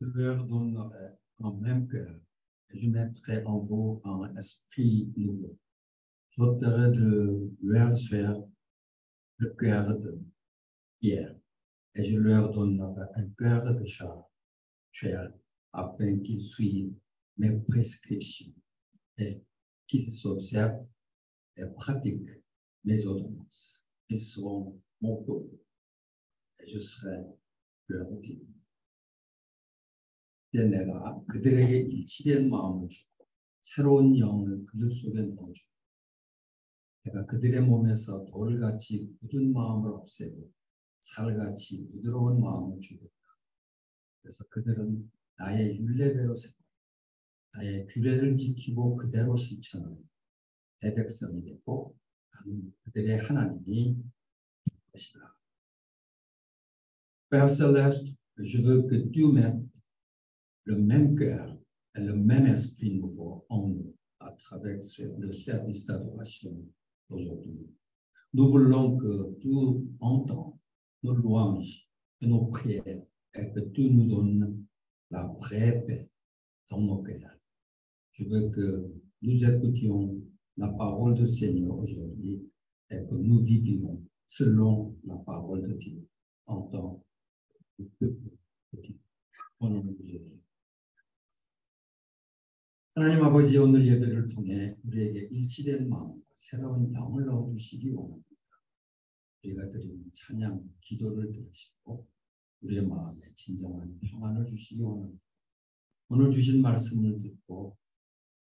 Je leur donnerai un même cœur, et je mettrai en vous un esprit nouveau. J'ôterai de leur chair le cœur de pierre, et je leur donnerai un cœur de chair, afin qu'ils suivent mes prescriptions et qu'ils observent et pratiquent mes ordonnances. Ils seront mon peuple, et je serai leur Dieu. 이제 내가 그들에게 일치된 마음을 주고 새로운 영을 그들 속에 넣어주고 내가 그들의 몸에서 돌같이 굳은 마음을 없애고 살같이 부드러운 마음을 주겠다. 그래서 그들은 나의 율례대로 살고 나의 규례를 지키고 그대로 실천하는 내 백성이 되고 나는 그들의 하나님이 될 것이다. Père Céleste, je veux que tu mettes le même cœur et le même esprit nouveau en nous à travers le service d'adoration d'aujourd'hui. Nous voulons que tu entends nos louanges et nos prières et que tu nous donnes la vraie paix dans nos cœurs. Je veux que nous écoutions la parole du Seigneur aujourd'hui et que nous vivions selon la parole de Dieu en tant que peuple de Dieu. Au nom de Jésus. 하나님 아버지, 오늘 예배를 통해 우리에게 일치된 마음과 새로운 영을 넣어주시기 원합니다. 우리가 드리는 찬양, 기도를 들으시고 우리의 마음에 진정한 평안을 주시기 원합니다. 오늘 주신 말씀을 듣고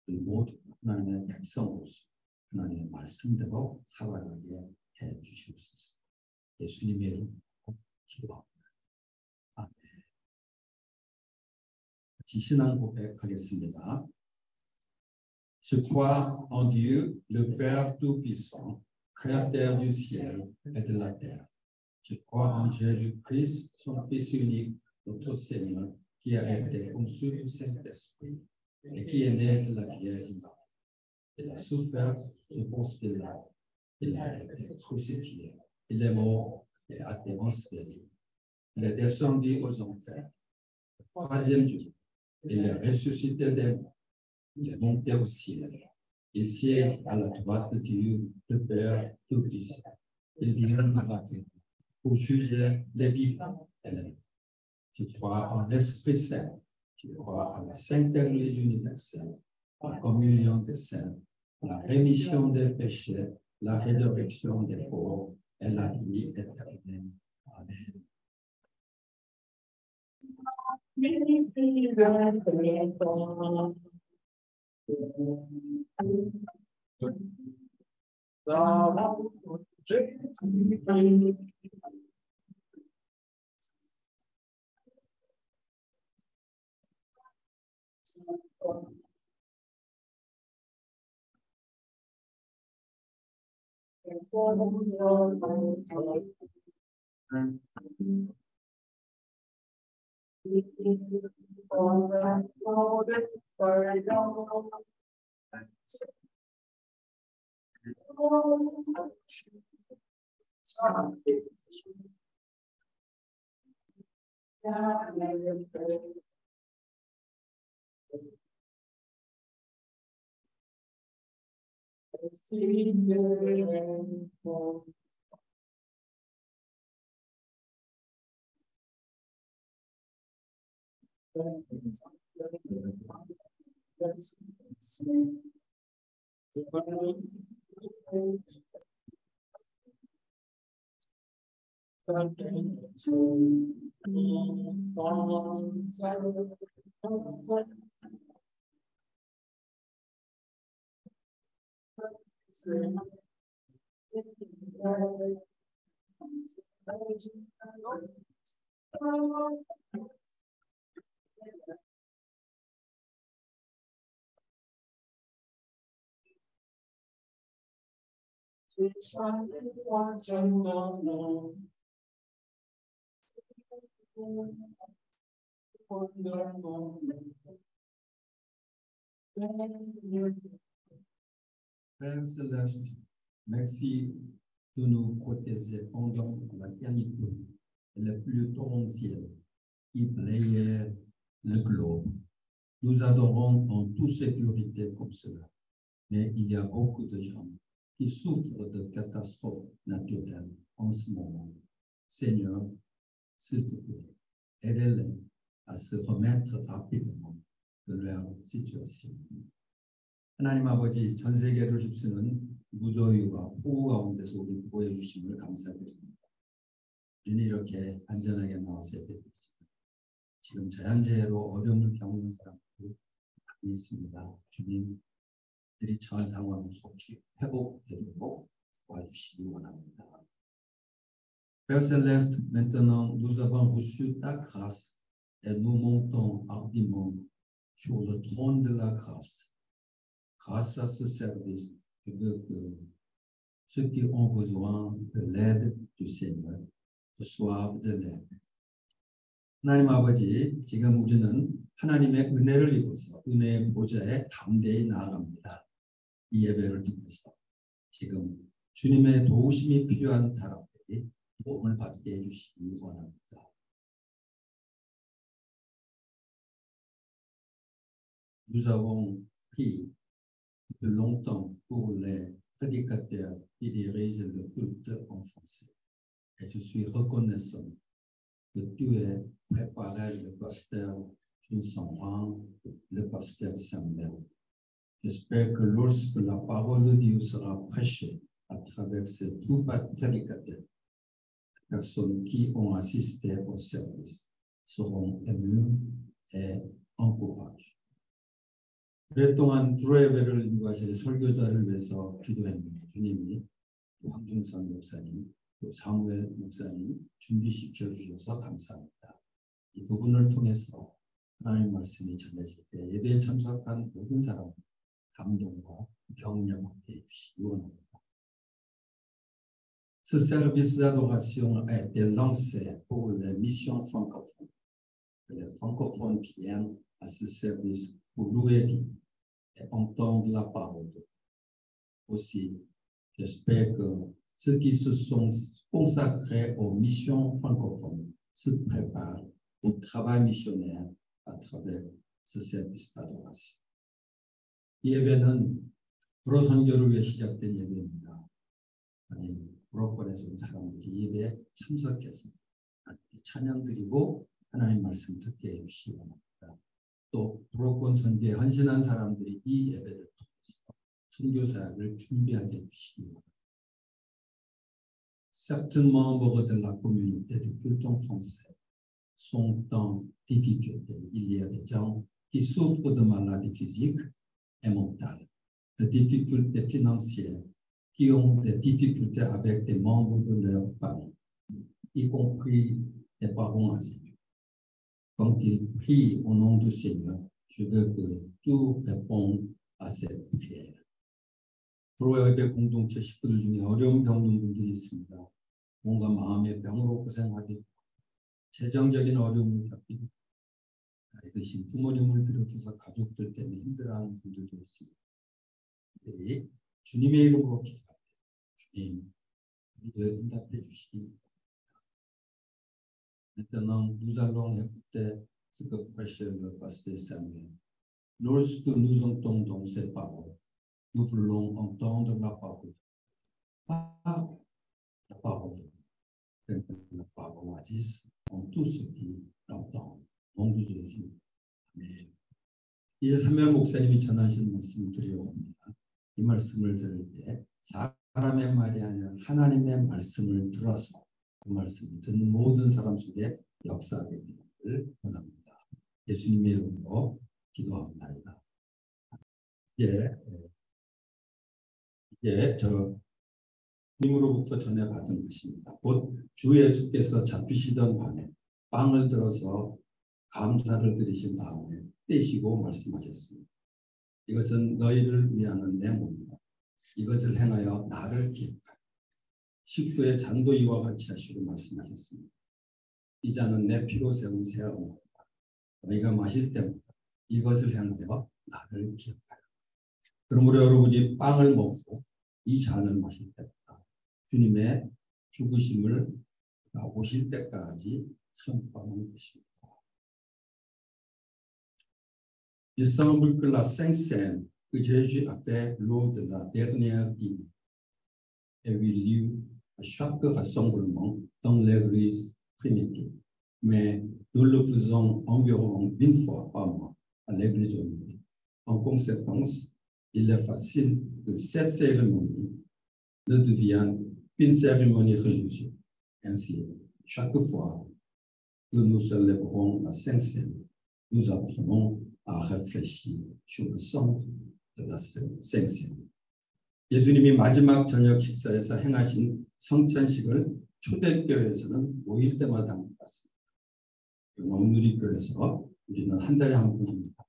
우리 모두 하나님의 백성으로서 하나님의 말씀대로 살아가게 해 주시옵소서. 예수님의 이름으로 기도합니다. 아멘. 같이 신앙 고백하겠습니다. Je crois en Dieu, le Père Tout-Puissant, Créateur du ciel et de la terre. Je crois en Jésus-Christ, son Fils unique, notre Seigneur, qui a été conçu du Saint-Esprit et qui est né de la Vierge Marie. Il a souffert sous Ponce Pilate. Il a été crucifié. Il est mort et a été enseveli. Il est descendu aux enfers. Le troisième jour, il est ressuscité des morts. Il est monté au ciel. Il siège à la droite de Dieu, le Père Tout-Puissant. Il viendra pour juger les vivants et les morts. Je crois en l'Esprit Saint. Je crois à la Sainte Église universelle, à la communion des saints, à la rémission des péchés, la résurrection des pauvres et la vie éternelle. Amen. Père Céleste, merci de nous protéger pendant la canicule et le plus torrentiel qui brillait le globe. Nous adorons en toute sécurité comme cela. Mais il y a beaucoup de gens qui souffrent de catastrophes naturelles en ce moment. Seigneur, s'il te plaît, aide-les à se remettre rapidement de leur situation. 하나님 아버지, 전 세계를 휩쓰는 무더위와 폭우 가운데서 우리 보호해 주심을 감사드립니다. 우리는 이렇게 안전하게 나와서 예배드리지만 지금 자연재해로 어려움을 겪는 사람들이 많이 있습니다. 주님, 들이 처한 상황을 속히 회복되도록 도와주시기 원합니다. Père Céleste, maintenant nous avons reçu ta grâce et nous montons hardiment sur le trône de la grâce. Grâce à ce service, je veux que ceux qui ont besoin de l'aide du Seigneur reçoivent de l'aide. 하나님 아버지, 지금 우리는 하나님의 은혜를 입어서 은혜의 보좌에 담대히 나아갑니다. 이 예배를 통해서 지금 주님의 도우심이 필요한 사람들이 도움을 받게 해주시기 원합니다. Nous avons pris de longtemps pour les prédicateurs qui dirigent le culte en français. Et je suis reconnaissant que tu aies préparé le pasteur Vincent, le pasteur Samuel. J'espère que lorsque la parole de Dieu sera prêchée à travers ces deux prédicateurs, les personnes qui ont assisté au service seront émues et encouragées. 오랫동안 주로 예배를 인도하실 설교자를 위해서 기도했는데 주님이 황중선 목사님, 또 사무엘 목사님 준비시켜 주셔서 감사합니다. 이 두 분을 통해서 하나님 말씀이 전해질 때 예배에 참석한 모든 사람 감동과 격려받게 해주시기 원합니다. Ce service d'adoration a été lancé pour les missions francophones. Les francophones viennent à ce service pour louer Dieu et entendre la parole. Aussi, j'espère que ceux qui se sont consacrés aux missions francophones se préparent au travail missionnaire à travers ce service d'adoration. 이 예배는 불어 선교를 위해 시작된 예배입니다. 아니, 불어권에서 온 사람들이 예배에 참석해서 찬양 드리고 하나님 말씀 듣게 해주시기 바랍니다. 또 불어권 선교에 헌신한 사람들이 이 예배를 통해서 선교 사역을 준비하게 해주시기 바랍니다. Certains membres de la communauté de culte en français sont en difficulté. Il y a des gens qui souffrent de maladies physiques et mentales, de difficultés financières, qui ont des difficultés avec des membres de leur famille, y compris les parents âgés. Quand ils prient au nom du Seigneur, je veux que tout réponde à cette prière. 프로 예배 공동체 식구들 중에 어려움 겪는 분들이 있습니다. 뭔가 마음의 병으로 고생하기, 재정적인 어려움을 겪기, 이것이 부모님을 비롯해서 가족들 때문에 힘들어하는 분들도 있습니다. 그들이 주님의 이름으로 기도할 때 주님 우리를 응답해 주시기 바랍니다. Maintenant, nous allons écouter ce que prêche le pasteur Samuel. Lorsque nous entendons ces paroles, nous voulons entendre la parole. Pas la parole. La parole agisse en tout ce qui l'entend. Nom de Jésus. 아멘. 이제 사무엘 목사님이 전하신 말씀을 드려봅니다. 이 말씀을 들을 때 사람의 말이 아니라 하나님의 말씀을 들어서 그 말씀을 듣는 모든 사람 속에 역사하게 되기를 원합니다. 예수님의 이름으로 기도합니다. 이게 저 주님으로부터 전해받은 것입니다. 곧 주 예수께서 잡히시던 밤에 빵을 들어서 감사를 드리신 다음에 떼시고 말씀하셨습니다. 이것은 너희를 위하는 내 몸이다. 이것을 행하여 나를 기억하라. 식후에 잔도 이와 같이 하시고 말씀하셨습니다. 이 잔은 내 피로 세운 새 언약이다. 너희가 마실 때마다 이것을 향하여 나를 기억하라. 그러므로 여러분이 빵을 먹고 이 잔을 마실 때마다 주님의 죽으심을 오실 때까지 선포하는 것입니다. Il semble que la Sainte Seine que Jésus a fait lors de la dernière dîner ait eu lieu à chaque rassemblement dans l'église primitive. Mais nous le faisons environ une fois par mois à l'église unique. En conséquence, il est facile que cette cérémonie ne devienne qu'une cérémonie religieuse. Ainsi, chaque fois que nous célébrons la Sainte Seine, nous apprenons à réfléchir sur le sens de la Sainte Seine. 예수님이 마지막 저녁 식사에서 행하신 성찬식을 초대교회에서는 5일 때마다 하는 것 같습니다. 오누리교회에서 우리는 한 달에 한 번 합니다.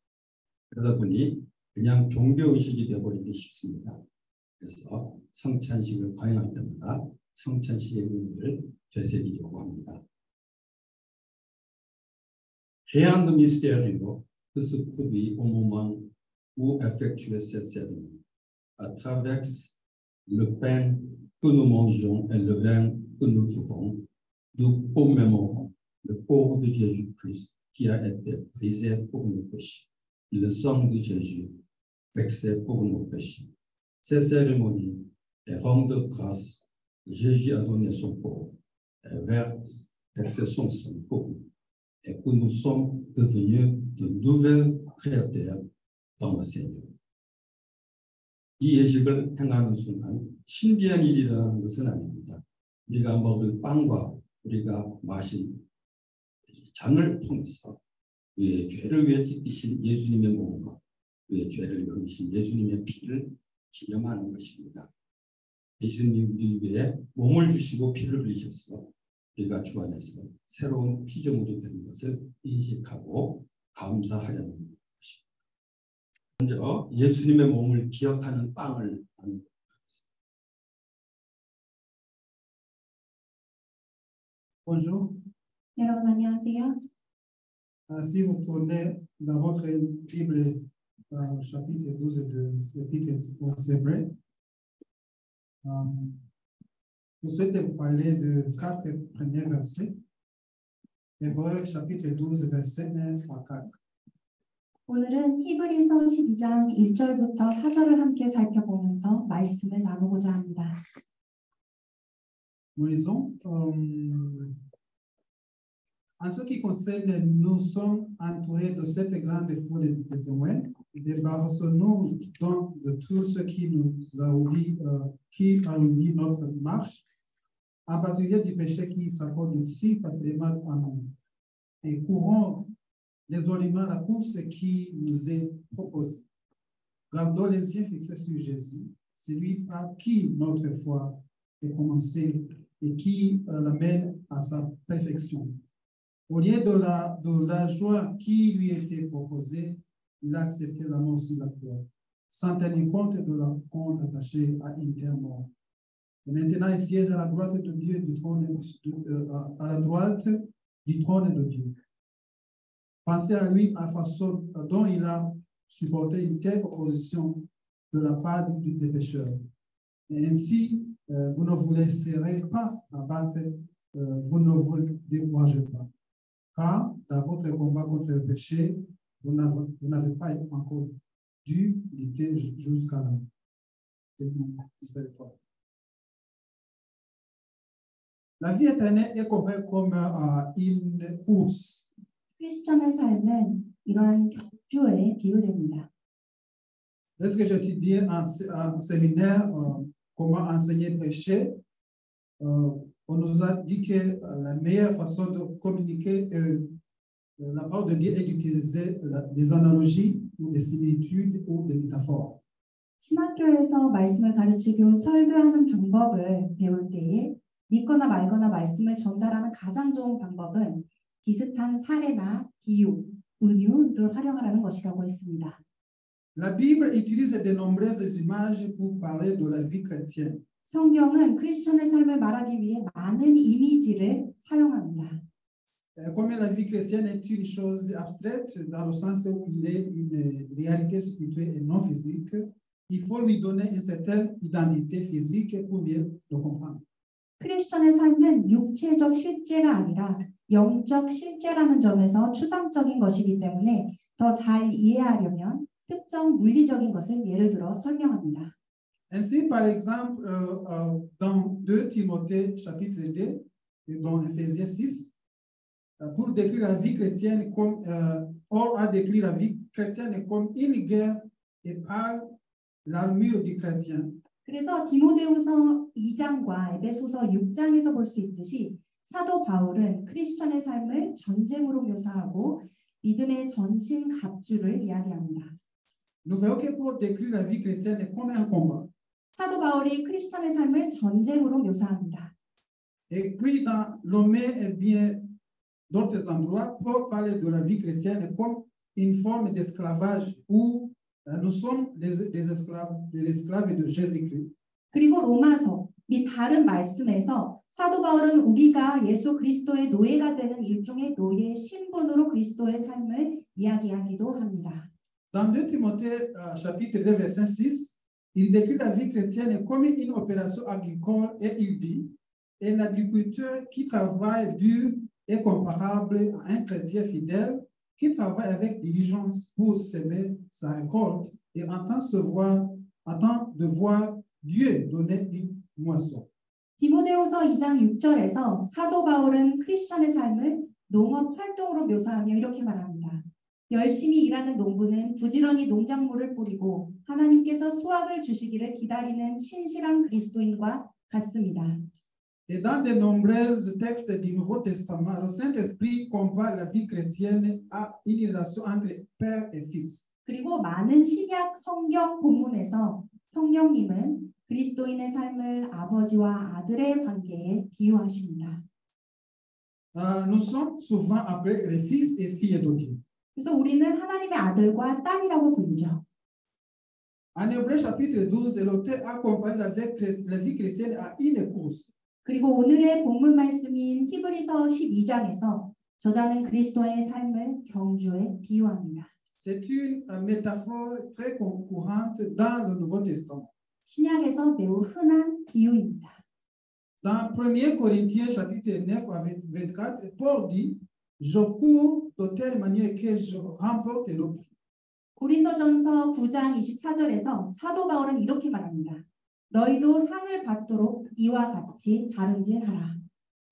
그러다 보니 그냥 종교의식이 되어버리기 쉽습니다. 그래서 성찬식을 거행할 때마다 성찬식의 의미를 되새기려고 합니다. Rien de mystérieux que se produit au moment où effectue cette cérémonie. À travers le pain que nous mangeons et le vin que nous buvons, nous commémorons le corps de Jésus-Christ qui a été brisé pour nos péchés, le sang de Jésus versé pour nos péchés. Ces cérémonies et rendent grâce que Jésus a donné son corps et versé son sang pour nous, et que nous sommes devenus de nouvelles créatures dans le Seigneur. 이 예식을 행하는 순간 신비한 일이라는 것은 아닙니다. 우리가 먹을 빵과 우리가 마신 잔을 통해서 우리의 죄를 위해 찢기신 예수님의 몸과 우리의 죄를 흘리신 예수님의 피를 기념하는 것입니다. 예수님 우리 위해 몸을 주시고 피를 흘리셔서 우리가 주 안에서 새로운 피조물이 되는 것을 인식하고 감사하려는 것입니다. 먼저 예수님의 몸을 기억하는 빵을 만들었습니다. Bonjour. 여러분 안녕하세요. Si vous tournez dans votre Bible, au chapitre 12 de l'Épître aux Hébreux, je souhaite vous parler de 4 premiers versets. Hébreux chapitre 12, versets 1 à 4. 오늘은 히브리서 12장 1절부터 4절을 함께 살펴보면서 말씀을 나누고자 합니다. Nous lisons, en ce qui concerne, nous sommes entourés de cette grande foule de témoins. Débarrassons-nous donc de tout ce qui nous qui alourdit notre marche, en particulier du péché qui s'accorde si facilement à nous, et courons résolument la course qui nous est proposée. Gardons les yeux fixés sur Jésus, celui par qui notre foi est commencée et qui l'amène à sa perfection. Au lieu de la joie qui lui était proposée, il a accepté la mort sur la croix, sans tenir compte de la honte attachée à une terre morte. Et maintenant, il siège à la droite de Dieu, à la droite du trône de Dieu. Pensez à lui à la façon dont il a supporté une telle opposition de la part des pécheurs. Et ainsi, vous ne vous laisserez pas abattre, vous ne vous découragez pas. Car dans votre combat contre le péché, vous n'avez pas encore dû lutter jusqu'à là. La vie éternelle est comprise comme une course. 크리스천의 삶은 이러한 격주에 비유됩니다. Lorsque j'étudiais en séminaire comment enseigner prêcher, on nous a dit que la meilleure façon de communiquer la parole de Dieu est d'utiliser des analogies ou des similitudes ou des métaphores. 신학교에서 말씀을 가르치고 설교하는 방법을 배울 때에 믿거나 말거나 말씀을 전달하는 가장 좋은 방법은 비슷한 사례나 비유, 은유를 활용하라는 것이라고 했습니다. La Bible utilise de nombreuses images pour parler de la vie chrétienne. 성경은 크리스천의 삶을 말하기 위해 많은 이미지를 사용합니다. Comme la vie chrétienne est une chose abstraite dans le sens où il est une réalité spirituelle et non physique, il faut lui donner une certaine identité physique pour mieux le comprendre. 크리스천의 삶은 육체적 실제가 아니라 영적 실제라는 점에서 추상적인 것이기 때문에 더 잘 이해하려면 특정 물리적인 것을 예를 들어 설명합니다. Ainsi, par exemple, dans 2 Timothée chapitre 2 et dans Éphésiens 6, pour décrire la vie chrétienne comme, Paul a décrit la vie chrétienne comme une guerre et par l'armure du chrétien. 그래서 디모데후서 2장과 에베소서 6장에서 볼 수 있듯이 사도 바울은 크리스천의 삶을 전쟁으로 묘사하고 믿음의 전신 갑주를 이야기합니다. Nous voyons que Paul décrit la vie chrétienne comme un combat. 사도 바울이 크리스천의 삶을 전쟁으로 묘사합니다. Et puis, dans Lomé et bien d'autres endroits, Paul parle de la vie chrétienne comme une forme d'esclavage où nous sommes des esclaves de Jésus-Christ. 그리고 로마서 및 다른 말씀에서 사도 바울은 우리가 예수 그리스도의 노예가 되는 일종의 노예 신분으로 그리스도의 삶을 이야기하기도 합니다. Dans 2 Timothée chapitre 2 verset 6, il décrit la vie chrétienne comme une opération agricole et il dit, et l'agriculteur qui travaille dur est comparable à un chrétien fidèle qui travaille avec diligence pour semer sa récolte et attend de voir Dieu donner une moisson. 디모데후서 2장 6절에서 사도 바울은 크리스천의 삶을 농업 활동으로 묘사하며 이렇게 말합니다. 열심히 일하는 농부는 부지런히 농작물을 뿌리고 하나님께서 수확을 주시기를 기다리는 신실한 그리스도인과 같습니다. Et dans de nombreux textes du Nouveau Testament, le Saint-Esprit compare la vie chrétienne à une relation entre père et fils. 그리고 많은 신약 성경 본문에서 성령님은 그리스도인의 삶을 아버지와 아들의 관계에 비유하십니다. Nous sommes souvent appelés les fils et filles de Dieu. 그래서 우리는 하나님의 아들과 딸이라고 부르죠. En Hébreu chapitre 12, l'auteur a comparé la vie chrétienne à une course. 그리고 오늘의 본문 말씀인 히브리서 12장에서 저자는 그리스도의 삶을 경주에 비유합니다. C'est une métaphore très courante dans le Nouveau Testament. 신약에서 매우 흔한 비유입니다. Dans 1 Corinthiens chapitre 9 à 24, Paul dit, je cours de telle manière que je remporte le prix. 고린도전서 9장 24절에서 사도 바울은 이렇게 말합니다. 너희도 상을 받도록 이와 같이 다름질하라.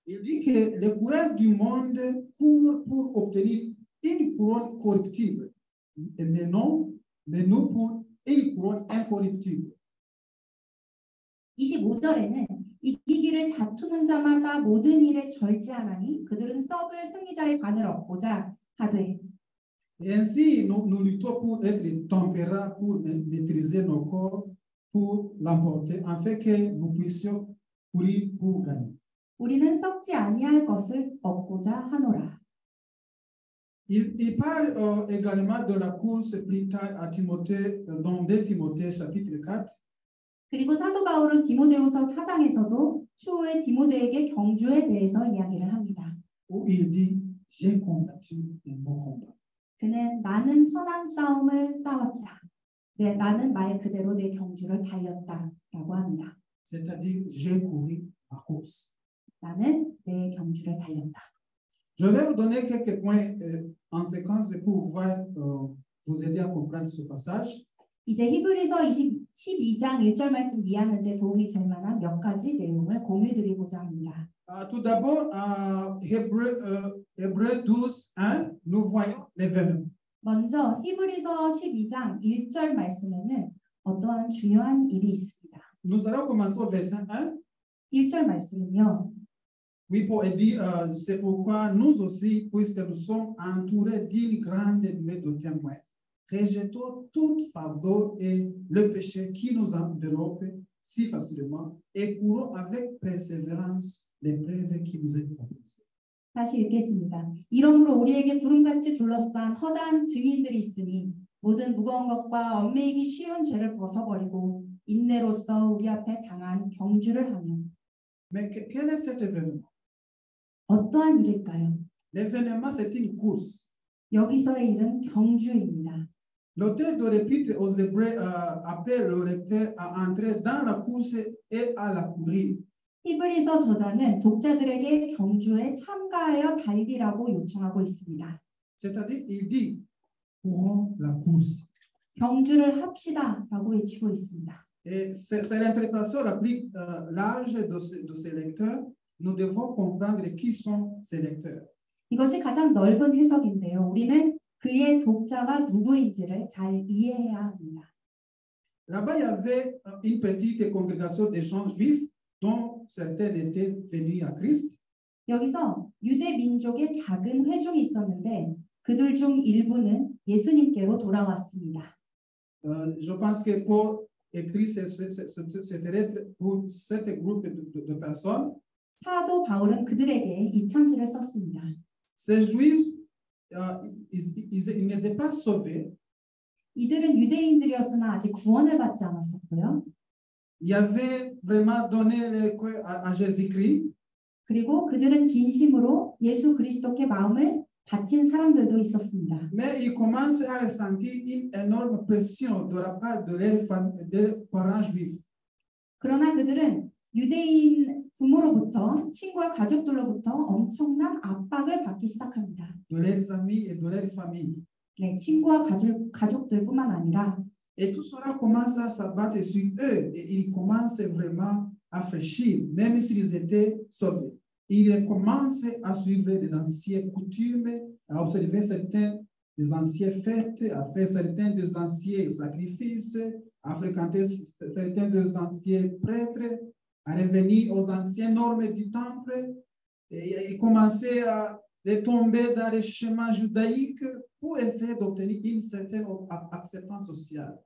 Il dit que les coureurs du monde courent pour obtenir une couronne corruptible, mais nous pour une couronne incorruptible. 25절에는 이기기를 다투는 자마다 모든 일에 절제하나니 그들은 썩을 승리자의 관을 얻고자 하되. Et ainsi, nous luttons pour être tempérants, pour maîtriser nos corps, pour l'emporter, afin que nous puissions courir pour gagner. 우리는 썩지 아니할 것을 얻고자 하노라. Il parle également de la course plus tard à Timothée, dans 2 Timothée chapitre 4. 그리고 사도 바울은 디모데후서 4장에서도 추후에 디모데에게 경주에 대해서 이야기를 합니다. Où il dit, j'ai combattu un bon combat. 그는 나는 선한 싸움을 싸웠다. 나는 말 그대로 내 경주를 달렸다라고 합니다. C'est-à-dire, j'ai couru ma course. 나는 내 경주를 달렸다. Je vais vous donner quelques points en séquence pour pouvoir vous aider à comprendre ce passage. 이제 히브리서 12장 1절 말씀 이해하는데 도움이 될 만한 몇 가지 내용을 공유드리고자 합니다. Tout d'abord, Hébreu 12, 1, nous voyons l'événement. 먼저 히브리서 12장 1절 말씀에는 어떠한 중요한 일이 있습니다. Nous allons commencer au verset 1. 1절 말씀은요. Oui, Paul dit, c'est pourquoi nous aussi, puisque nous sommes entourés d'une grande nuée de témoins, rejetons tout fardeau et le péché qui nous enveloppe si facilement et courons avec persévérance l'épreuve qui nous est proposée. 다시 읽겠습니다. 이러므로 우리에게 구름같이 둘러싼 허다한 증인들이 있으니 모든 무거운 것과 얽매이기 쉬운 죄를 벗어버리고 인내로써 우리 앞에 당한 경주를 하며. Mais quel est cet événement? 어떠한 일일까요? L'événement, c'est une course. 여기서의 일은 경주입니다. L'auteur de l'épître aux Hébreux appelle le lecteur à entrer dans la course et à la courir. 히브리서 저자는 독자들에게 경주에 참가하여 달리라고 요청하고 있습니다. C'est-à-dire, il dit, courons la course. 경주를 합시다라고 외치고 있습니다. Et c'est l'interprétation la plus large de ces lecteurs. Nous devons comprendre qui sont ces lecteurs. 이것이 가장 넓은 해석인데요. 우리는 그의 독자가 누구인지를 잘 이해해야 합니다. Là-bas, il y avait une petite congrégation des gens juifs dont certains étaient venus à Christ. 여기서 유대 민족의 작은 회중이 있었는데 그들 중 일부는 예수님께로 돌아왔습니다. Je pense que Paul écrit cette lettre pour ce groupe de personnes. 사도 바울은 그들에게 이 편지를 썼습니다. Ces juifs, ils n'étaient pas sauvés. 이들은 유대인들이었으나 아직 구원을 받지 않았었고요. Ils avaient vraiment donné leur cœur à Jésus-Christ. 그리고 그들은 진심으로 예수 그리스도께 마음을 바친 사람들도 있었습니다. Mais ils commencent à ressentir une énorme pression de la part de leurs parents juifs. 그러나 그들은 유대인 부모로부터 친구와 가족들로부터 엄청난 압박을 받기 시작합니다. De leurs amis et de leur famille. 네, 친구와 가족들뿐만 아니라 Et tout cela commence à s'abattre sur eux et ils commencent vraiment à fléchir, même s'ils étaient sauvés. Ils commencent à suivre des anciennes coutumes, à observer certains des anciennes fêtes, à faire certains des anciens sacrifices, à fréquenter certains des anciens prêtres, à revenir aux anciennes normes du temple. Et ils commençaient à retomber dans les schémas judaïques pour essayer d'obtenir une certaine acceptance sociale.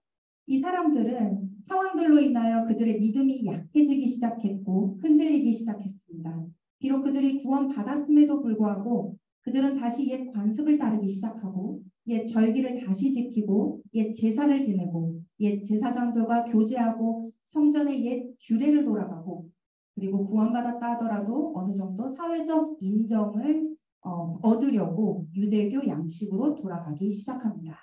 이 사람들은 상황들로 인하여 그들의 믿음이 약해지기 시작했고 흔들리기 시작했습니다. 비록 그들이 구원받았음에도 불구하고 그들은 다시 옛 관습을 따르기 시작하고 옛 절기를 다시 지키고 옛 제사를 지내고 옛 제사장들과 교제하고 성전의 옛 규례를 돌아가고 그리고 구원받았다 하더라도 어느 정도 사회적 인정을 얻으려고 유대교 양식으로 돌아가기 시작합니다.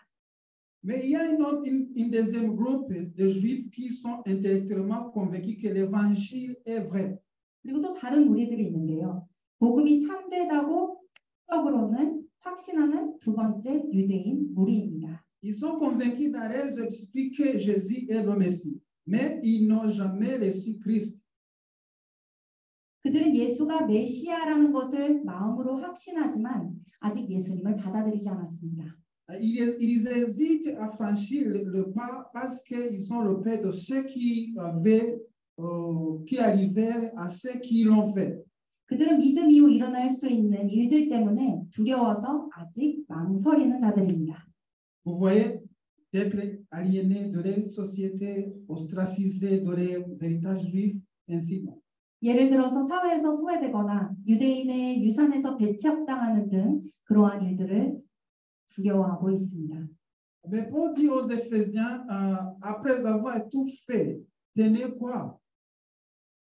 Mais il y a une deuxième groupe de juifs qui sont intellectuellement convaincus que l'évangile est vrai. 그리고 또 다른 무리들이 있는데요. 복음이 참되다고 적으로는 확신하는 두 번째 유대인 무리입니다. Ils sont convaincus dans leurs esprits que Jésus est le Messie, mais ils n'ont jamais reçu Christ. 그들은 예수가 메시아라는 것을 마음으로 확신하지만 아직 예수님을 받아들이지 않았습니다. Ils hésitent à franchir le pas parce qu'ils ont le peur de ceux qui arrivèrent à ceux qui l'ont fait. 그들은 믿음 이후 일어날 수 있는 일들 때문에 두려워서 아직 망설이는 자들입니다. Vous voyez, d'être aliénés de leur société, ostracisés de leurs héritages juifs, ainsi de suite. 예를 들어서 사회에서 소외되거나 유대인의 유산에서 배척당하는 등 그러한 일들을 두려워하고 있습니다. Mais Paul dit aux Éphésiens, après avoir tout fait, tenez quoi?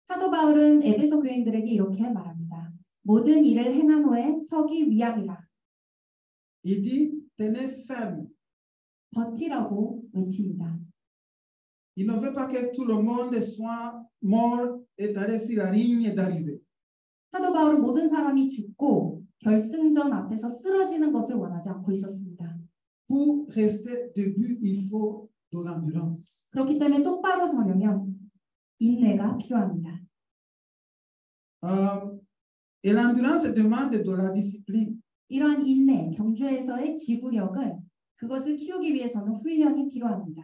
사도 바울은 에베소 교인들에게 이렇게 말합니다. 모든 일을 행한 후에 서기 위함이라. Il dit, tenez ferme. 버티라고 외칩니다. Il ne veut pas que tout le monde soit mort et allé sur la ligne d'arrivée. 사도 바울은 모든 사람이 죽고 결승전 앞에서 쓰러지는 것을 원하지 않고 있었습니다. Pour rester debout, il faut de l'endurance. 그렇기 때문에 똑바로 서려면 인내가 필요합니다. Et l'endurance demande de la discipline. 이러한 인내, 경주에서의 지구력은 그것을 키우기 위해서는 훈련이 필요합니다.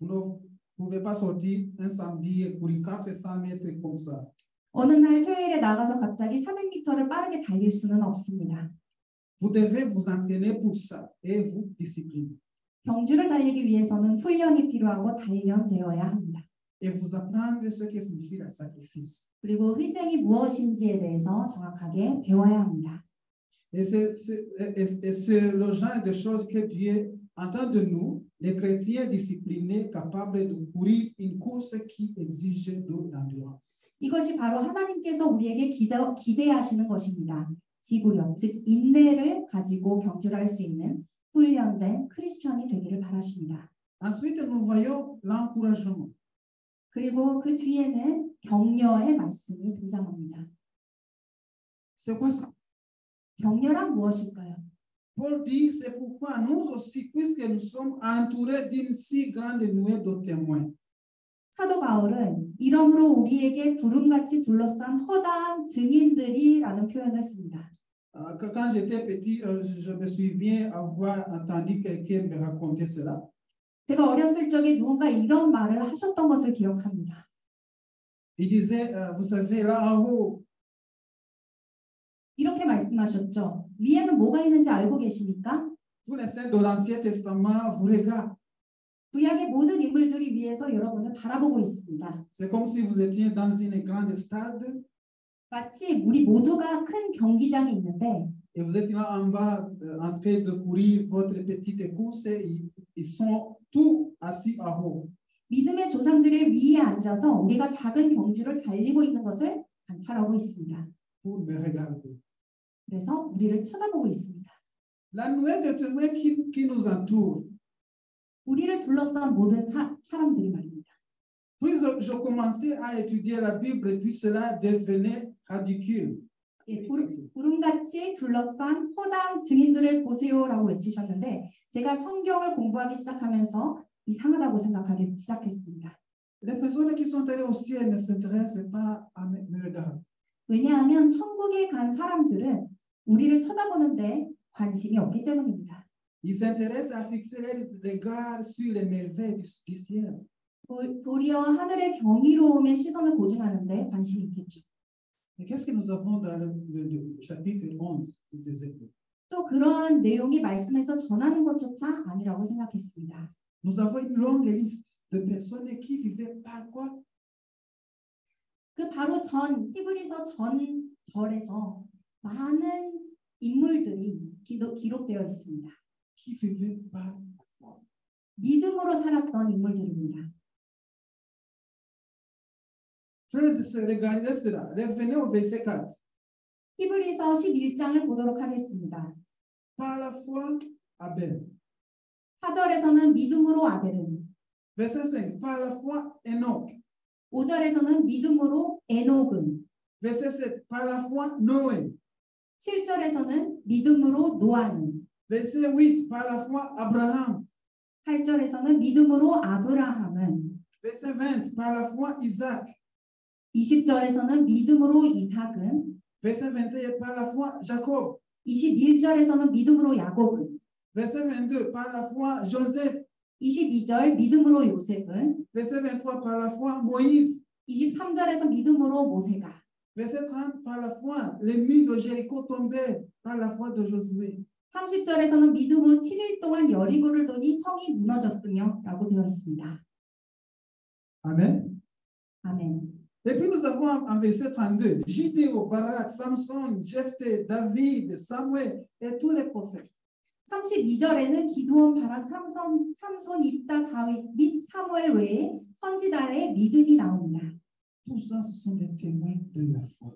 Vous ne pouvez pas sortir un samedi et courir 400 mètres comme ça. 어느 날 토요일에 나가서 갑자기 400m를 빠르게 달릴 수는 없습니다. Vous devez vous entraîner pour ça et vous discipliner. 경주를 달리기 위해서는 훈련이 필요하고 단련되어야 합니다. Et vous apprendre ce que signifie le sacrifice. 그리고 희생이 무엇인지에 대해서 정확하게 배워야 합니다. Et c'est le genre de choses que Dieu attend de nous, les chrétiens disciplinés, capables de courir une course qui exige de l'endurance. 이것이 바로 하나님께서 우리에게 기대하시는 것입니다. 지구력, 즉 인내를 가지고 경주를 할 수 있는 훈련된 크리스천이 되기를 바라십니다. Ensuite, nous voyons l'encouragement. 그리고 그 뒤에는 격려의 말씀이 등장합니다. C'est quoi ça? 격려란 무엇일까요? Paul dit, c'est pourquoi nous aussi, puisque nous sommes entourés d'une si grande nuée de témoins. 사도 바울은 이러므로 우리에게 구름같이 둘러싼 허다한 증인들이라는 표현을 씁니다. Quand j'étais petit, je me souviens avoir entendu quelqu'un me raconter cela. 제가 어렸을 적에 누군가 이런 말을 하셨던 것을 기억합니다. Il disait, vous savez, là en haut, 이렇게 말씀하셨죠. 위에는 뭐가 있는지 알고 계십니까? tous les saints de l'Ancien Testament vous regardent. 구약의 모든 인물들이 위에서 여러분을 바라보고 있습니다. C'est comme si vous étiez dans une grande stade 마치 우리 모두가 큰 경기장이 있는데 et vous êtes là en bas en train de courir votre petite course et ils sont tous assis en haut. 믿음의 조상들의 위에 앉아서 우리가 작은 경주를 달리고 있는 것을 관찰하고 있습니다. Pour me regarder. 그래서 우리를 쳐다보고 있습니다. La nuée de témoins qui nous entoure. 우리를 둘러싼 모든 사람들이 말입니다. Puis je commençais à étudier la Bible et puis cela devenait ridicule. 예, 구름같이 둘러싼 허당 증인들을 보세요라고 외치셨는데 제가 성경을 공부하기 시작하면서 이상하다고 생각하기 시작했습니다. Les personnes qui sont allées au ciel ne s'intéressent pas à me regarder. 왜냐하면 천국에 간 사람들은 우리를 쳐다보는데 관심이 없기 때문입니다. Ils s'intéressent à fixer leurs regards sur les merveilles du ciel. 도리어 하늘의 경이로움의 시선을 고증하는데 관심이 있겠죠. Mais qu'est-ce que nous avons dans le chapitre 11 des Écrits? 또 그러한 내용이 말씀에서 전하는 것조차 아니라고 생각했습니다. Nous avons une longue liste de personnes qui vivaient par quoi? 그 바로 전 히브리서 전 절에서 많은 인물들이 기록되어 있습니다. Qui vivaient par quoi? 믿음으로 살았던 인물들입니다. Frères et sœurs, regardez cela. Revenez au verset 4. 히브리서 11장을 보도록 하겠습니다. Par la foi, Abel. 4절에서는 믿음으로 아벨은, Verset 5. Par la foi, Enoch. 5절에서는 믿음으로 에녹은, Verset 7. Par la foi, Noé. 7절에서는 믿음으로 노아는, Verset 8. Par la foi, Abraham. 8절에서는 믿음으로 아브라함은, Verset 20. Par la foi, Isaac. 20절에서는 믿음으로 이삭은, Verset 21. Par la foi, Jacob. 21절에서는 믿음으로 야곱은, Verset 22. Par la foi, Joseph. 22절 믿음으로 요셉은, Verset 23. Par la foi, Moïse. 23절에서 믿음으로 모세가, Verset 30. Par la foi, les murs de Jéricho tombaient par la foi de Josué. 30절에서는 믿음으로 7일 동안 여리고를 도니 성이 무너졌으며 라고 되어 있습니다. Amen. 아멘. Et puis nous avons en verset 32, Gideon, Barak, Samson, Jephthé, David, Samuel et tous les prophètes. 32절에는 기드온, 바락, 삼손, 입다, 다윗 및 사무엘 외에 선지자의 믿음이 나옵니다. Tous ça, ce sont des témoins de la foi.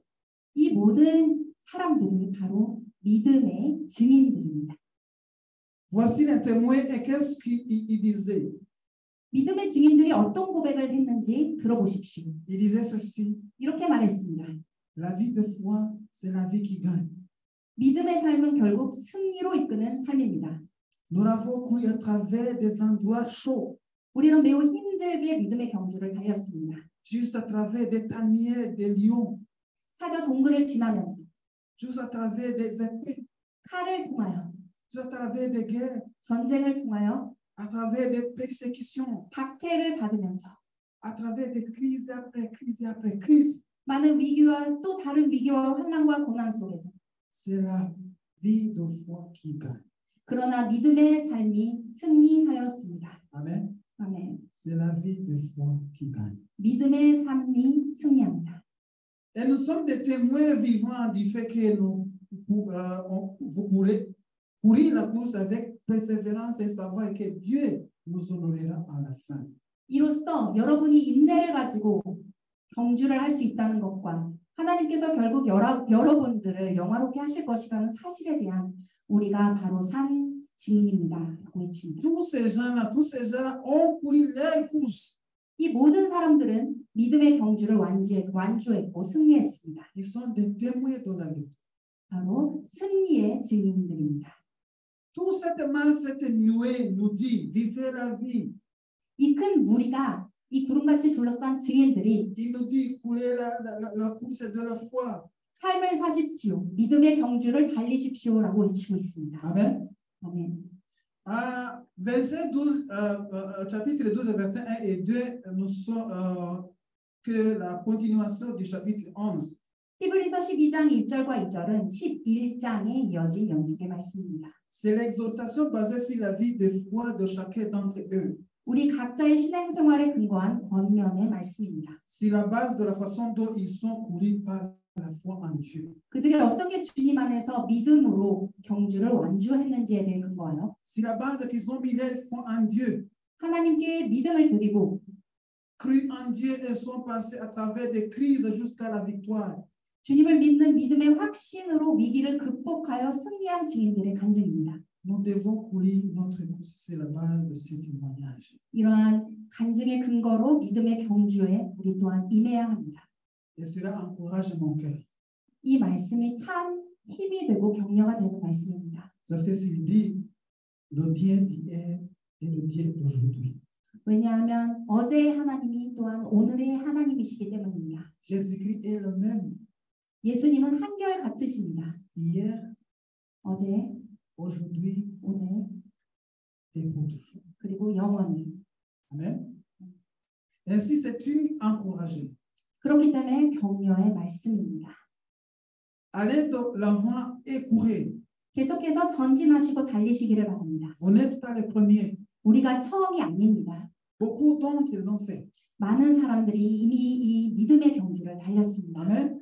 이 모든 사람들이 바로 믿음의 증인들입니다. Voici les témoins et qu'est-ce qu'ils disaient? 믿음의 증인들이 어떤 고백을 했는지 들어보십시오. Ils disaient ceci, 이렇게 말했습니다. la vie de foi, c'est la vie qui gagne. 믿음의 삶은 결국 승리로 이끄는 삶입니다. Nous l'avons couru à travers des endroits chauds, 우리는 매우 힘들게 믿음의 경주를 달렸습니다. juste à travers des tanières, des lions, 사자 동굴을 지나면서 juste à travers des épées, 칼을 통하여 juste à travers des guerres, 전쟁을 통하여 à travers des persécutions, 박해를 받으면서 à travers des crises après crises après crises. 많은 위기와 또 다른 위기와 환난과 고난 속에서 C'est la vie de foi qui gagne. 그러나 믿음의 삶이 승리하였습니다. Amen. 아멘. C'est la vie de foi qui gagne. 믿음의 삶이 승리합니다. Et nous sommes des témoins vivants du fait que vous pourrez courir la course avec persévérance et savoir que Dieu nous honorera à la fin. 이로써 여러분이 인내를 가지고 경주를 할 수 있다는 것과 하나님께서 결국 여러분들을 영화롭게 하실 것이라는 사실에 대한 우리가 바로 산 증인입니다. 라고 외칩니다. Tous ces gens-là ont couru leur course. 이 모든 사람들은 믿음의 경주를 완주했고 승리했습니다. Ils sont des témoins de la lutte. 바로 승리의 증인들입니다. Toute cette masse, cette nuée nous dit, vivez la vie. 이 큰 무리가 이 구름같이 둘러싼 증인들이 Il nous dit, coulez la course de la foi. 삶을 사십시오. 믿음의 경주를 달리십시오라고 외치고 있습니다. Amen. 아멘. Verset 12, chapitre 12, verset 1 et 2, nous sommes que la continuation du chapitre 11. 히브리서 12장 1절과 2절은 11장에 이어진 연속의 말씀입니다. C'est l'exhortation basée sur la vie de foi de chacun d'entre eux. 우리 각자의 신앙생활에 근거한 권면의 말씀입니다. Sur la base de la façon dont ils sont courus par la foi en Dieu. 그들이 어떤 게 주님 안에서 믿음으로 경주를 완주했는지에 대해 근거하여 Sur la base qu'ils ont mis leur foi en Dieu, 하나님께 믿음을 드리고 cru en Dieu et sont passés à travers des crises jusqu'à la victoire. 주님을 믿는 믿음의 확신으로 위기를 극복하여 승리한 증인들의 간증입니다. Nous devons courir notre course sur la base de ce témoignage. 이러한 간증의 근거로 믿음의 경주에 우리 또한 임해야 합니다. Et cela encourage mon cœur. 이 말씀이 참 힘이 되고 격려가 되는 말씀입니다. C'est ce qu'il dit, le Dieu d'hier et le Dieu d'aujourd'hui. 왜냐하면 어제의 하나님이 또한 오늘의 하나님이시기 때문입니다. Jésus-Christ est le même 예수님은 한결 같으십니다. hier, 어제, aujourd'hui 오늘, et pour toujours. 그리고 영원히. Amen. Ainsi, c'est une encouragée. 그렇기 때문에 격려의 말씀입니다. Allez de l'avant et courez. 계속해서 전진하시고 달리시기를 바랍니다. Vous n'êtes pas les premiers. 우리가 처음이 아닙니다. Beaucoup d'entre eux l'ont fait. 많은 사람들이 이미 이 믿음의 경주를 달렸습니다. Amen.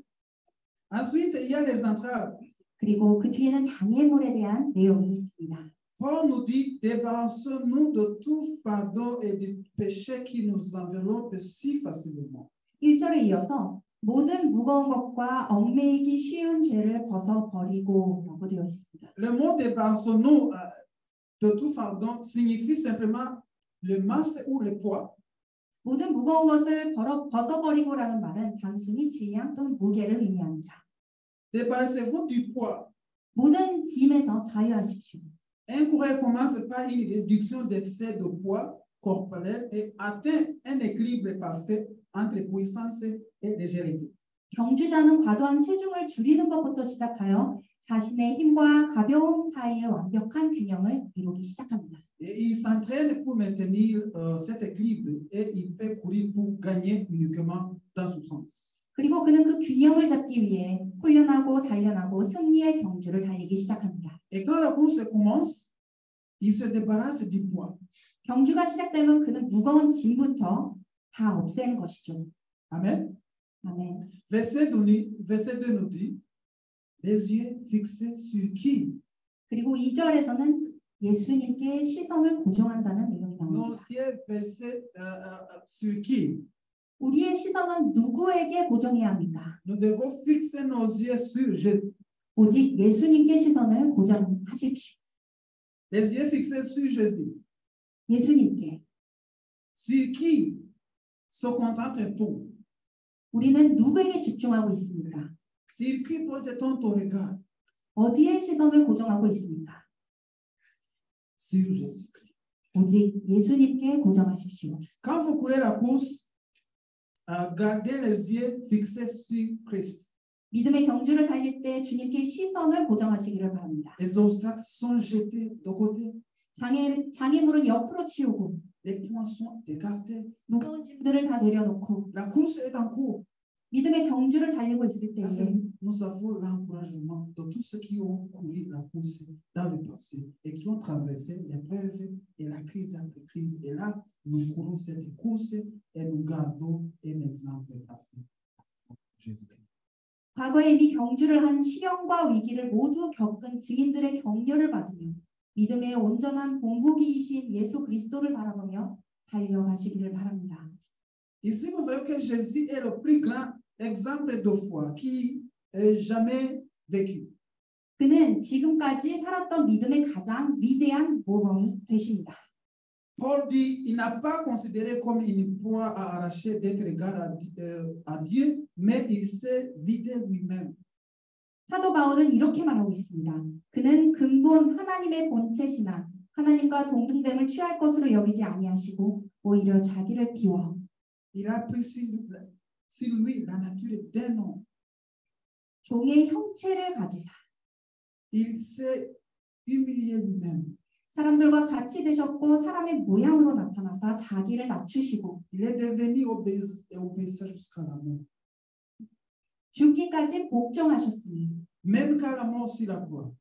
Ensuite, il y a les entraves. 그리고 그 뒤에는 장애물에 대한 내용이 있습니다. Paul nous dit, débarrassons-nous de tout fardeau et du péché qui nous enveloppe si facilement. 1절에 이어서 모든 무거운 것과 얽매이기 쉬운 죄를 벗어버리고 라고 되어 있습니다. Le mot débarrassons-nous de tout fardeau signifie simplement le masse ou le poids. 모든 무거운 것을 벗어버리고라는 말은 단순히 질량 또는 무게를 의미합니다. Débarrassez-vous du poids. 모든 짐에서 자유하십시오. Un coureur commence par une réduction d'excès de poids corporel et atteint un équilibre parfait entre puissance et légèreté. 경주자는 과도한 체중을 줄이는 것부터 시작하여 자신의 힘과 가벼움 사이의 완벽한 균형을 이루기 시작합니다. Et il s'entraîne pour maintenir cet équilibre et il peut courir pour gagner uniquement dans son sens. 그리고 그는 그 균형을 잡기 위해 훈련하고 단련하고 승리의 경주를 달리기 시작합니다. Et quand la course commence, il se débarrasse du poids. 경주가 시작되면 그는 무거운 짐부터 다 없애는 것이죠. Amen. 아멘. Verset 2 nous dit, les yeux fixés sur qui? 그리고 2절에서는 예수님께 시선을 고정한다는 내용이 Nos 나옵니다. yeux fixés sur qui? 우리의 시선은 누구에게 고정해야 합니까? Nous devons fixer nos yeux sur Jésus. 오직 예수님께 시선을 고정하십시오. Les yeux fixés sur Jésus. 예수님께. Sur qui se contente-t-on? 우리는 누구에게 집중하고 있습니까? Sur qui porte-t-on ton regard? 어디에 시선을 고정하고 있습니까? Sur Jésus-Christ. 오직 예수님께 고정하십시오. Quand vous courez la course, gardez les yeux fixés sur Christ. 믿음의 경주를 달릴 때 주님께 시선을 고정하시기를 바랍니다. Les obstacles sont jetés de côté. 장애물은 옆으로 치우고 Les points sont écartés. 무거운 짐들을 다 내려놓고 La course est en cours. 믿음의 경주를 달리고 있을 때에 Nous avons l'encouragement de tous ceux qui ont couru la course dans le passé et qui ont traversé l'épreuve et la crise après crise. Et là, nous courons cette course et nous gardons un exemple parfait. Jésus-Christ. 과거에 이미 경주를 한 시련과 위기를 모두 겪은 증인들의 격려를 받으며 믿음의 온전한 본보기이신 예수 그리스도를 바라보며 달려가시기를 바랍니다. Ici, nous voyons que Jésus est le plus grand exemple de foi qui ait jamais vécu. 그는 지금까지 살았던 믿음의 가장 위대한 모범이 되십니다. Paul dit, il n'a pas considéré comme une proie à arracher d'être égal à Dieu, mais il s'est vidé lui-même. 사도 바울은 이렇게 말하고 있습니다. 그는 근본 하나님의 본체시나 하나님과 동등됨을 취할 것으로 여기지 아니하시고 오히려 자기를 비워 Il a pris sur lui la nature d'un homme. 종의 형체를 가지사 Il s'est humilié lui-même. 사람들과 같이 되셨고 사람의 모양으로 나타나사 자기를 낮추시고 Il est devenu obéissant jusqu'à la mort. 죽기까지 복종하셨으니 Même qu'à la mort sur la croix.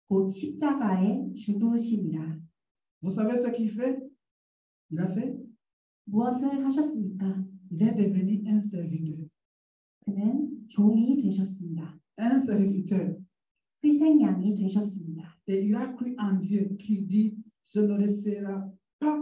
곧 십자가에 죽으심이라. Vous savez ce qu'il fait? Il a fait? 무엇을 하셨습니까? Il est devenu un serviteur. 그는 종이 되셨습니다. Un serviteur. 희생양이 되셨습니다. Et il a cru en Dieu qui dit, je ne laisserai pas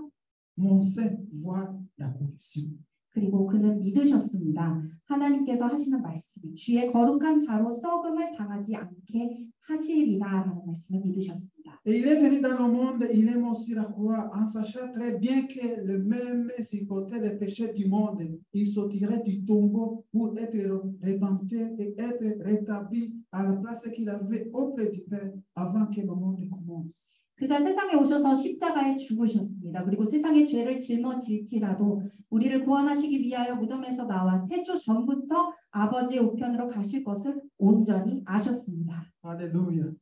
mon sein voir la corruption. 그리고 그는 믿으셨습니다. 하나님께서 하시는 말씀이 주의 거룩한 자로 썩음을 당하지 않게 하시리라라는 말씀을 믿으셨습니다. Et il est venu dans le monde, il est mort sur la croix en sachant très bien que le même supportait les péchés du monde. Il sortirait du tombeau pour être rédempteur et être rétabli à la place qu'il avait auprès du Père avant que le monde commence. 그가 세상에 오셔서 십자가에 죽으셨습니다. 그리고 세상의 죄를 짊어질지라도 우리를 구원하시기 위하여 무덤에서 나와 태초 전부터 아버지의 우편으로 가실 것을 온전히 아셨습니다. Alléluia.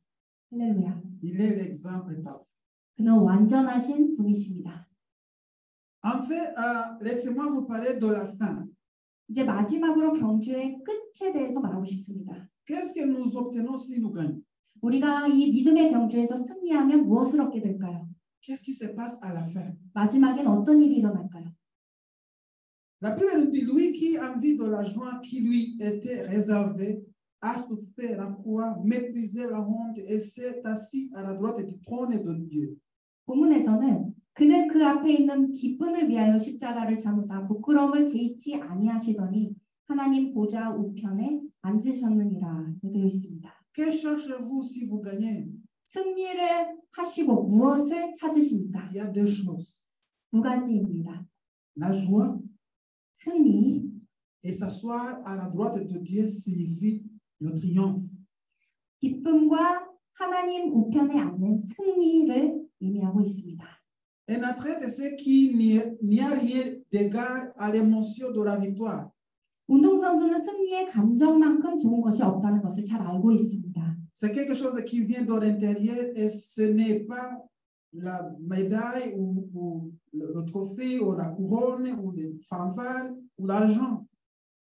할렐루야. Il est l'exemple parfait. 그는 완전하신 분이십니다. En fait, laissez-moi vous parler de la fin. 이제 마지막으로 경주의 끝에 대해서 말하고 싶습니다. Qu'est-ce que nous obtenons si nous gagnons? 우리가 이 믿음의 경주에서 승리하면 무엇을 얻게 될까요? Qu'est-ce qui se passe à la fin? 마지막엔 어떤 일이 일어날까요? La Bible dit, lui qui a envie de la joie qui lui était réservée, a souffert la croix, méprisé la honte et s'est assis à la droite du trône de Dieu. 본문에서는 그는 그 앞에 있는 기쁨을 위하여 십자가를 참으사 부끄러움을 개의치 아니하시더니 하나님 보좌 우편에 앉으셨느니라 되어 있습니다. Que cherchez-vous si vous gagnez? 승리를 하시고 무엇을 찾으십니까? Il y a deux choses. 두 가지입니다. La joie 승리, et s'asseoir à la droite de Dieu signifie le triomphe. 기쁨과 하나님 우편에 앉는 승리를 의미하고 있습니다. Et en train de ce qu'il n'y a rien d'égard à l'émotion de la victoire. 운동선수는 승리의 감정만큼 좋은 것이 없다는 것을 잘 알고 있습니다. C'est quelque chose qui vient de l'intérieur et ce n'est pas la médaille ou le trophée ou la couronne ou les fanfares ou l'argent.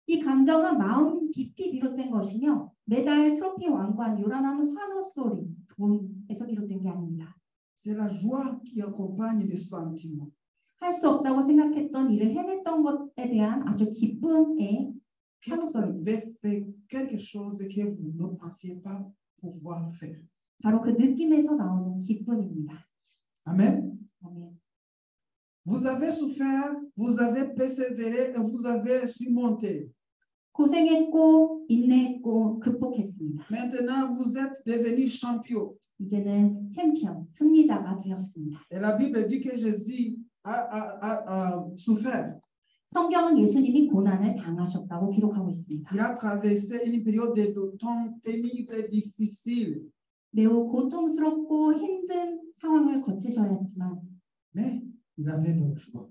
이 감정은 마음 깊이 비롯된 것이며 메달, 트로피, 왕관, 요란한 환호 소리, 돈에서 비롯된 게 아닙니다. C'est la joie qui accompagne les sentiments. 할 수 없다고 생각했던 일을 해냈던 것에 대한 아주 기쁨의 Que vous avez fait quelque chose que vous ne pensiez pas pouvoir faire. 바로 그 느낌에서 나오는 기쁨입니다. Amen. 아멘. Vous avez souffert, vous avez persévéré et vous avez surmonté. 고생했고 인내했고 극복했습니다. Maintenant, vous êtes devenu champion. 이제는 챔피언, 승리자가 되었습니다. Et la Bible dit que Jésus a souffert. 성경은 예수님이 고난을 당하셨다고 기록하고 있습니다. Il a traversé une période de temps pénible et difficile. 매우 고통스럽고 힘든 상황을 거치셔야 했지만 Mais il avait de la joie.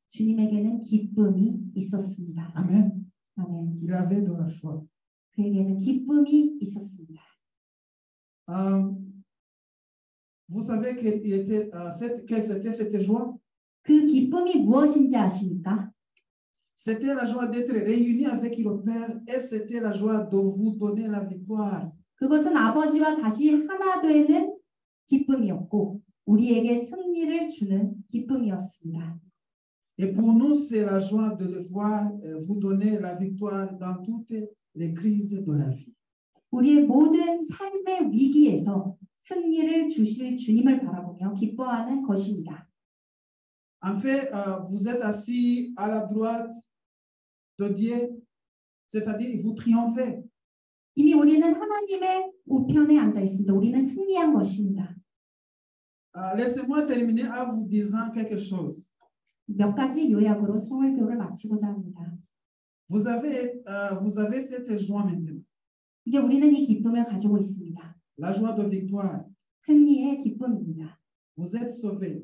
주님에게는 기쁨이 있었습니다. Amen. 아멘. Il avait de la joie. 그에게는 기쁨이 있었습니다. Vous savez quelle c'était cette joie? 그 기쁨이 무엇인지 아십니까? C'était la joie d'être réuni avec le Père et c'était la joie de vous donner la victoire. 그것은 아버지와 다시 하나 되는 기쁨이었고 우리에게 승리를 주는 기쁨이었습니다. Et pour nous, c'est la joie de le voir vous donner la victoire dans toutes les crises de la vie. 우리의 모든 삶의 위기에서 승리를 주실 주님을 바라보며 기뻐하는 것입니다. En fait, vous êtes assis à la droite de Dieu, c'est-à-dire vous triomphez. 이미 우리는 하나님의 우편에 앉아 있습니다. 우리는 승리한 것입니다. Laissez-moi terminer en vous disant quelque chose. 몇 가지 요약으로 설교를 마치고자 합니다. Vous avez cette joie maintenant. 이제 우리는 이 기쁨을 가지고 있습니다. La joie de victoire. 승리의 기쁨입니다. Vous êtes sauvés.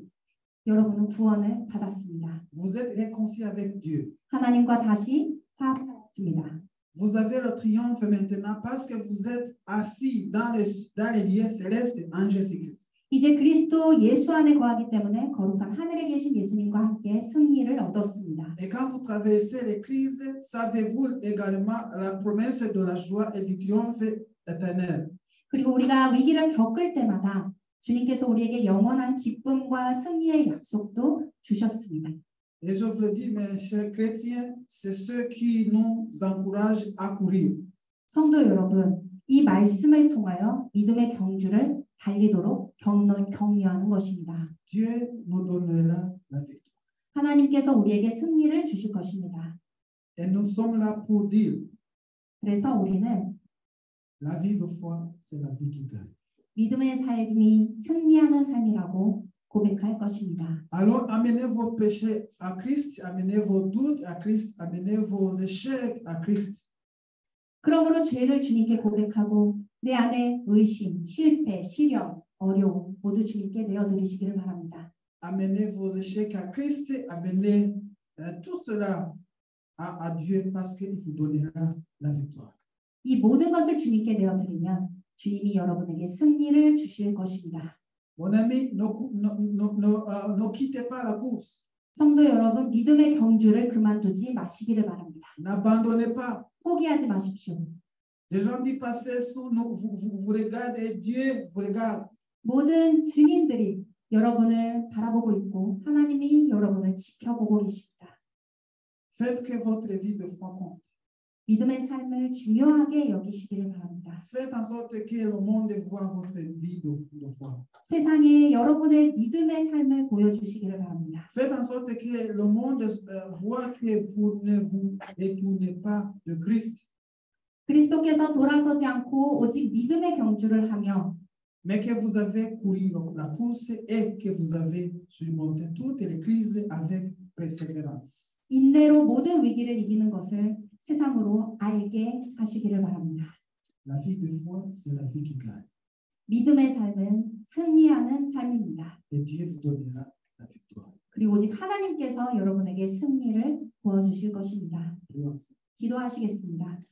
여러분은 구원을 받았습니다. Vous êtes réconciliés avec Dieu. 하나님과 다시 화합했습니다. Vous avez le triomphe maintenant parce que vous êtes assis dans les lieux célestes en Jésus-Christ. 이제 그리스도 예수 안에 거하기 때문에 거룩한 하늘에 계신 예수님과 함께 승리를 얻었습니다. Et quand vous traversez les crises, savez-vous également la promesse de la joie et du triomphe éternel. 그리고 우리가 위기를 겪을 때마다 주님께서 우리에게 영원한 기쁨과 승리의 약속도 주셨습니다. Et je vous le dis, mes chers chrétiens, c'est ce qui nous encourage à courir. 성도 여러분, 이 말씀을 통하여 믿음의 경주를 달리도록 격려하는 것입니다. Dieu nous donnera la victoire. 하나님께서 우리에게 승리를 주실 것입니다. Et nous sommes là pour dire, 그래서 우리는 la vie de foi, c'est la vie qui gagne. 믿음의 삶이 승리하는 삶이라고 고백할 것입니다. Alors, amenez vos péchés à Christ, amenez vos doutes à Christ, amenez vos échecs à Christ. 그러므로 죄를 주님께 고백하고 내 안에 의심, 실패, 시련, 어려움 모두 주님께 내어드리시기를 바랍니다. Amenez vos échecs à Christ, amenez tout cela à Dieu parce qu'il vous donnera la victoire. 이 모든 것을 주님께 내어드리면 주님이 여러분에게 승리를 주실 것입니다. Mon ami, ne quittez pas la course. 성도 여러분, 믿음의 경주를 그만두지 마시기를 바랍니다. N'abandonnez pas. 포기하지 마십시오. Les gens du passé, vous regardez, Dieu vous regarde. 모든 증인들이 여러분을 바라보고 있고 하나님이 여러분을 지켜보고 계십니다. Faites que votre vie de foi compte. 믿음의 삶을 중요하게 여기시기를 바랍니다. Faites en sorte que le monde voit votre vie de foi. 세상에 여러분의 믿음의 삶을 보여주시기를 바랍니다. Faites en sorte que le monde voit que vous ne vous détournez pas de Christ. 그리스도께서 돌아서지 않고 오직 믿음의 경주를 하며 Mais que vous avez couru la course et que vous avez surmonté toutes les crises avec persévérance. 인내로 모든 위기를 이기는 것을 세상으로 알게 하시기를 바랍니다. La vie de foi, c'est la vie qui gagne. 믿음의 삶은 승리하는 삶입니다. Et Dieu vous donnera la victoire. 그리고 오직 하나님께서 여러분에게 승리를 부어주실 것입니다. Prions. 기도하시겠습니다.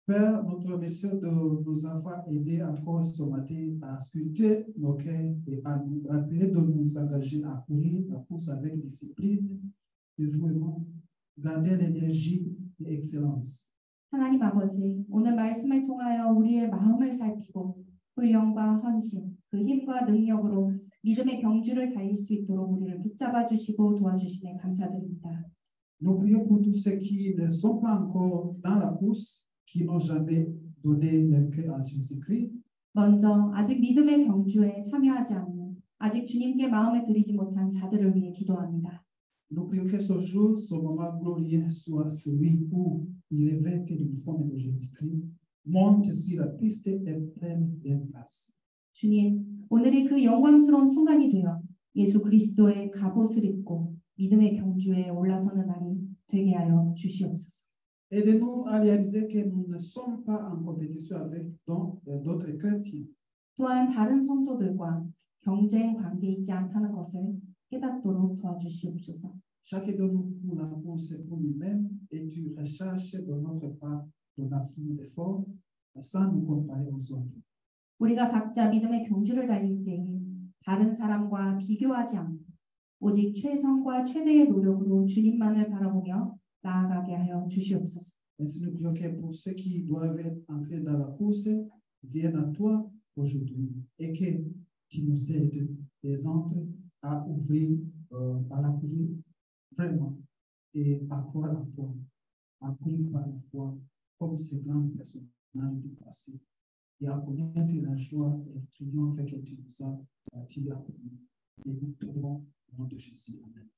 Père, nous te remercions de nous avoir aidés encore ce matin à scruter nos cœurs et à nous rappeler de nous engager à courir la course avec discipline, de vraiment garder l'énergie et excellence. 하나님 아버지, 오늘 말씀을 통하여 우리의 마음을 살피고 훈련과 헌신, 그 힘과 능력으로 믿음의 경주를 달릴 수 있도록 우리를 붙잡아 주시고 도와주심에 감사드립니다. Nous prions pour tous ceux qui ne sont pas encore dans la course, qui n'ont jamais donné leur cœur à Jésus-Christ. 먼저 아직 믿음의 경주에 참여하지 않는 아직 주님께 마음을 드리지 못한 자들을 위해 기도합니다. Nous prions que ce jour, ce moment glorieux soit celui où ils revêtent l'uniforme de Jésus-Christ, montent sur la piste et prennent leur place. 주님, 오늘이 그 영광스러운 순간이 되어 예수 그리스도의 갑옷을 입고 믿음의 경주에 올라서는 날이 되게 하여 주시옵소서. Aidez-nous à réaliser que nous ne sommes pas en compétition avec d'autres chrétiens. 또한 다른 성도들과 경쟁 관계 있지 않다는 것을 깨닫도록 도와주시옵소서. Chacun de nous pour la course pour lui-même et tu recherches de notre part le maximum d'efforts sans nous comparer aux autres. 우리가 각자 믿음의 경주를 달릴 때에 다른 사람과 비교하지 않고 오직 최선과 최대의 노력으로 주님만을 바라보며 나아가게 하여 주시옵소서. Ainsi nous prions que pour ceux qui doivent entrer dans la course viennent à toi aujourd'hui et que tu nous aides, exemple, à ouvrir, à la couvrir vraiment et à croire en toi, à courir par la foi comme ces grands personnages du passé et à connaître la joie et le triomphe que tu nous as accomplis. Et nous te demandons au nom de Jésus. Amen.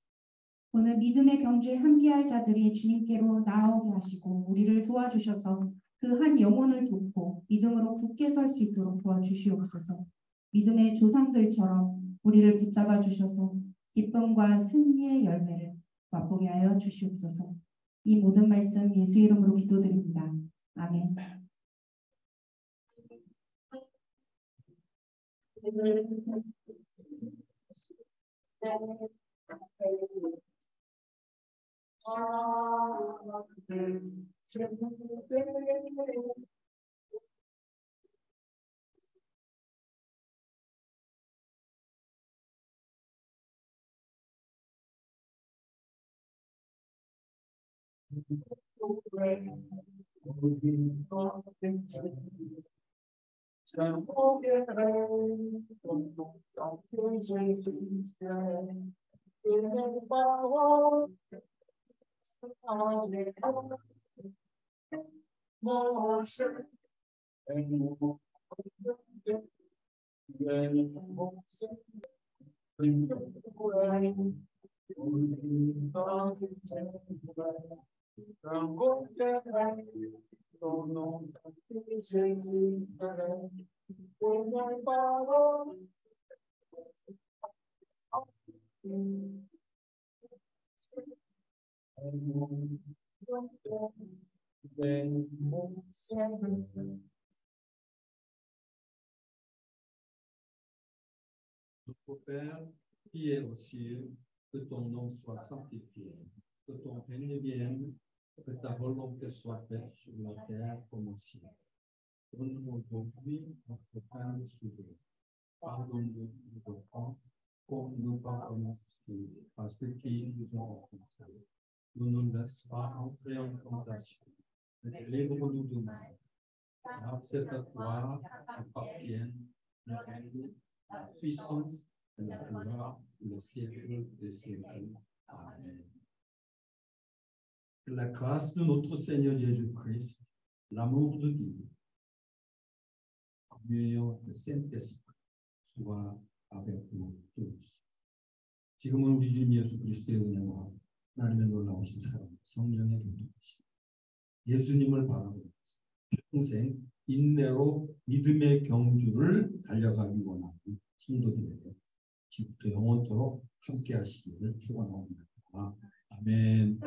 오늘 믿음의 경주에 함께할 자들이 주님께로 나아오게 하시고 우리를 도와주셔서 그 한 영혼을 돕고 믿음으로 굳게 설 수 있도록 도와주시옵소서. 믿음의 조상들처럼 우리를 붙잡아 주셔서 기쁨과 승리의 열매를 맛보게 하여 주시옵소서. 이 모든 말씀 예수 이름으로 기도드립니다. 아멘. Notre Père, qui es aux cieux, que ton nom soit sanctifié, que ton règne vienne, que ta volonté soit faite sur la terre comme au ciel. Donne-nous aujourd'hui notre pain de soudain. Pardonne-nous nos offenses, comme nous pardonnons à ceux qui nous ont offensés. Ne nous laisse pas entrer en tentation, mais délivre-nous du mal. Car c'est à toi qu'appartiennent le règne, la puissance et la gloire, le siècle des siècles. Amen. Que la grâce de notre Seigneur Jésus-Christ, l'amour de Dieu, la communion du Saint-Esprit soit avec nous tous. 지금은 우리 주님 예수 그리스도의 은혜와 하나님의 놀라우신 사랑, 성령의 교통하심, 예수님을 바라보면서 평생 인내로 믿음의 경주를 달려가기 원하는 성도들에게 지금부터 영원토록 함께 하시기를 축원합니다. 아멘.